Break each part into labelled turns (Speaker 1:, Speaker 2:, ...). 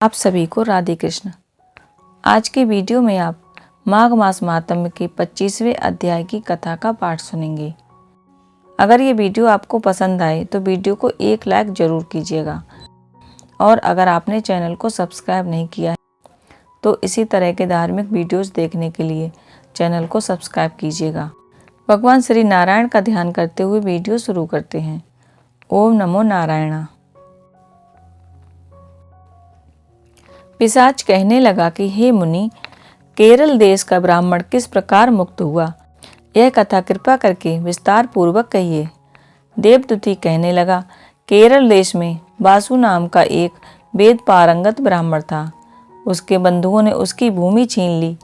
Speaker 1: आप सभी को राधे कृष्ण। आज के वीडियो में आप माघ मास महात्म्य के 25वें अध्याय की कथा का पाठ सुनेंगे। अगर ये वीडियो आपको पसंद आए तो वीडियो को एक लाइक जरूर कीजिएगा और अगर आपने चैनल को सब्सक्राइब नहीं किया है तो इसी तरह के धार्मिक वीडियोस देखने के लिए चैनल को सब्सक्राइब कीजिएगा। भगवान श्री नारायण का ध्यान करते हुए वीडियो शुरू करते हैं। ओम नमो नारायण। पिशाच कहने लगा कि हे मुनि, केरल देश का ब्राह्मण किस प्रकार मुक्त हुआ, यह कथा कृपा करके विस्तार पूर्वक कहिए। देवदूती कहने लगा, केरल देश में वासु नाम का एक वेद पारंगत ब्राह्मण था। उसके बंधुओं ने उसकी भूमि छीन ली,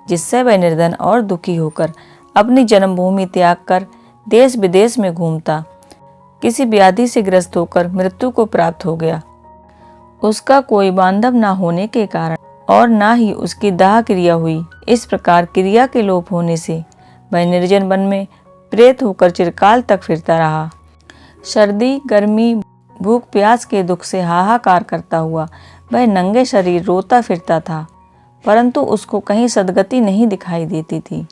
Speaker 1: जिससे वह निर्धन और दुखी होकर अपनी जन्मभूमि त्याग कर देश विदेश में घूमता किसी व्याधि से ग्रस्त होकर मृत्यु को प्राप्त हो गया। उसका कोई बांधव न होने के कारण और न ही उसकी दाह क्रिया हुई। इस प्रकार क्रिया के लोप होने से वह निर्जन वन में प्रेत होकर चिरकाल तक फिरता रहा। सर्दी, गर्मी, भूख प्यास के दुख से हाहाकार करता हुआ वह नंगे शरीर रोता फिरता था, परंतु उसको कहीं सद्गति नहीं दिखाई देती थी।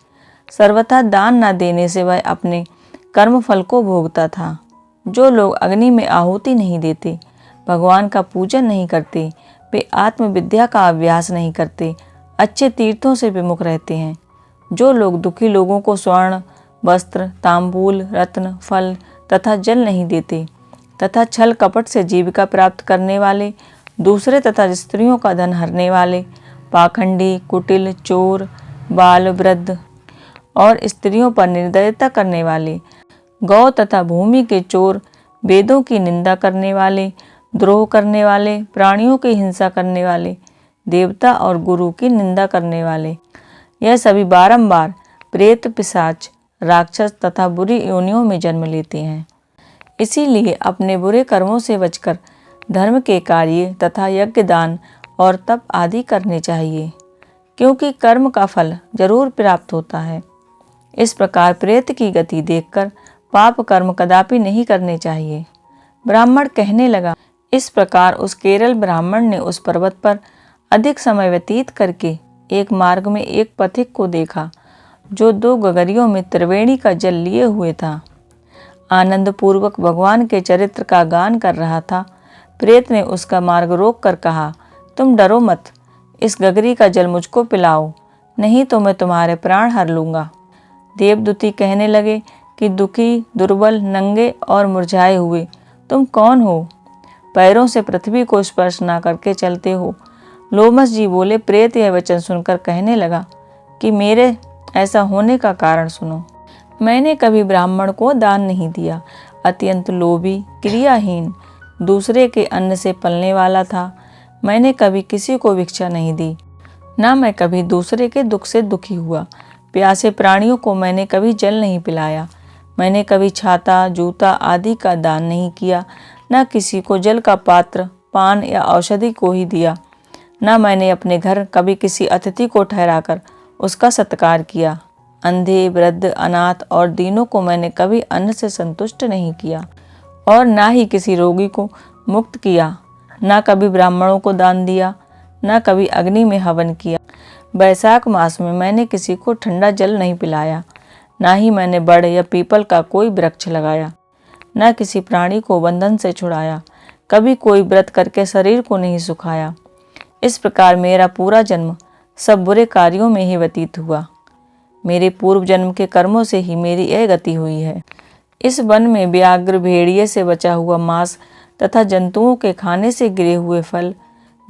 Speaker 1: सर्वथा दान न देने से वह अपने कर्म फल को भोगता था। जो लोग अग्नि में आहुति नहीं देते, भगवान का पूजन नहीं करते, वे आत्मविद्या का अभ्यास नहीं करते, अच्छे तीर्थों से विमुख रहते हैं। जो लोग दुखी लोगों को स्वर्ण, वस्त्र, तांबूल, रत्न, फल तथा जल नहीं देते तथा छल कपट से जीविका प्राप्त करने वाले, दूसरे तथा स्त्रियों का धन हरने वाले, पाखंडी, कुटिल, चोर, बाल, वृद्ध और स्त्रियों पर निर्दयता करने वाले, गौ तथा भूमि के चोर, वेदों की निंदा करने वाले, द्रोह करने वाले, प्राणियों की हिंसा करने वाले, देवता और गुरु की निंदा करने वाले, यह सभी बारंबार प्रेत, पिशाच, राक्षस तथा बुरी योनियों में जन्म लेते हैं। इसीलिए अपने बुरे कर्मों से बचकर धर्म के कार्य तथा यज्ञ, दान और तप आदि करने चाहिए, क्योंकि कर्म का फल जरूर प्राप्त होता है। इस प्रकार प्रेत की गति देखकर पाप कर्म कदापि नहीं करने चाहिए। ब्राह्मण कहने लगा, इस प्रकार उस केरल ब्राह्मण ने उस पर्वत पर अधिक समय व्यतीत करके एक मार्ग में एक पथिक को देखा, जो 2 गगरियों में त्रिवेणी का जल लिए हुए था। आनंद पूर्वक भगवान के चरित्र का गान कर रहा था। प्रेत ने उसका मार्ग रोक कर कहा, तुम डरो मत, इस गगरी का जल मुझको पिलाओ, नहीं तो मैं तुम्हारे प्राण हर लूँगा। देवदूती कहने लगे कि दुखी, दुर्बल, नंगे और मुरझाए हुए तुम कौन हो? पैरों से पृथ्वी को स्पर्श न करके चलते हो। लोमस जी बोले, प्रेत यह वचन सुनकर कहने लगा कि मेरे ऐसा होने का कारण सुनो। मैंने कभी ब्राह्मण को दान नहीं दिया, अत्यंत लोभी, क्रियाहीन, दूसरे के अन्न से पलने वाला था। मैंने कभी किसी को भिक्षा नहीं दी, ना मैं कभी दूसरे के दुख से दुखी हुआ। प्यासे प्राणियों को मैंने कभी जल नहीं पिलाया। मैंने कभी छाता, जूता आदि का दान नहीं किया, न किसी को जल का पात्र, पान या औषधि को ही दिया। न मैंने अपने घर कभी किसी अतिथि को ठहराकर उसका सत्कार किया। अंधे, वृद्ध, अनाथ और दीनों को मैंने कभी अन्न से संतुष्ट नहीं किया और न ही किसी रोगी को मुक्त किया। न कभी ब्राह्मणों को दान दिया, न कभी अग्नि में हवन किया। बैसाख मास में मैंने किसी को ठंडा जल नहीं पिलाया, ना ही मैंने बड़ या पीपल का कोई वृक्ष लगाया, न किसी प्राणी को बंधन से छुड़ाया। कभी कोई व्रत करके शरीर को नहीं सुखाया। इस प्रकार मेरा पूरा जन्म सब बुरे कार्यों में ही व्यतीत हुआ। मेरे पूर्व जन्म के कर्मों से ही मेरी यह गति हुई है। इस वन में व्याघ्र, भेड़िए से बचा हुआ मांस तथा जंतुओं के खाने से गिरे हुए फल,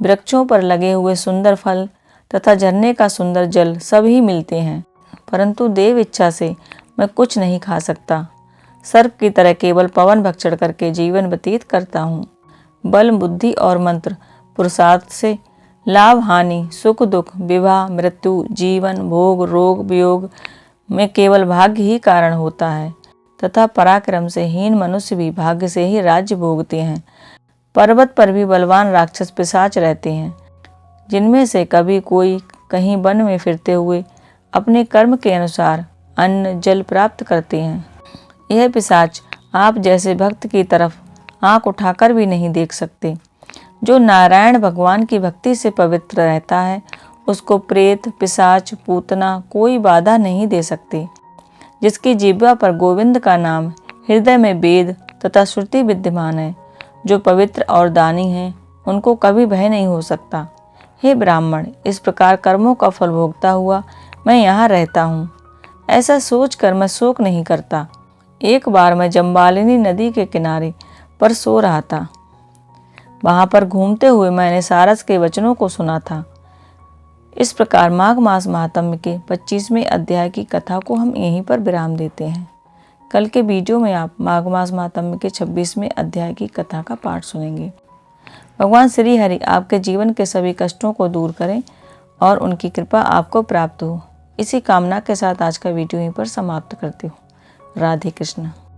Speaker 1: वृक्षों पर लगे हुए सुंदर फल तथा झरने का सुंदर जल सब ही मिलते हैं, परंतु देव इच्छा से मैं कुछ नहीं खा सकता। सर्प की तरह केवल पवन भक्षण करके जीवन व्यतीत करता हूँ। बल, बुद्धि और मंत्र पुरुषार्थ से लाभ, हानि, सुख, दुख, विवाह, मृत्यु, जीवन, भोग, रोग, वियोग में केवल भाग्य ही कारण होता है तथा पराक्रम से हीन मनुष्य भी भाग्य से ही राज्य भोगते हैं। पर्वत पर भी बलवान राक्षस पिशाच रहते हैं, जिनमें से कभी कोई कहीं वन में फिरते हुए अपने कर्म के अनुसार अन्न जल प्राप्त करते हैं। यह पिशाच आप जैसे भक्त की तरफ आंख उठाकर भी नहीं देख सकते। जो नारायण भगवान की भक्ति से पवित्र रहता है उसको प्रेत, पिशाच, पूतना कोई बाधा नहीं दे सकते। जिसकी जिह्वा पर गोविंद का नाम, हृदय में वेद तथा श्रुति विद्यमान है, जो पवित्र और दानी हैं, उनको कभी भय नहीं हो सकता। हे ब्राह्मण, इस प्रकार कर्मों का फल भोगता हुआ मैं यहाँ रहता हूँ, ऐसा सोचकर मैं शोक नहीं करता। एक बार मैं जम्बालिनी नदी के किनारे पर सो रहा था। वहाँ पर घूमते हुए मैंने सारस के वचनों को सुना था। इस प्रकार माघ मास महात्म्य के 25वें अध्याय की कथा को हम यहीं पर विराम देते हैं। कल के वीडियो में आप माघ मास महात्म्य के 26वें अध्याय की कथा का पाठ सुनेंगे। भगवान श्री हरि आपके जीवन के सभी कष्टों को दूर करें और उनकी कृपा आपको प्राप्त हो। इसी कामना के साथ आज का वीडियो यहीं पर समाप्त करती हूँ। राधे कृष्ण।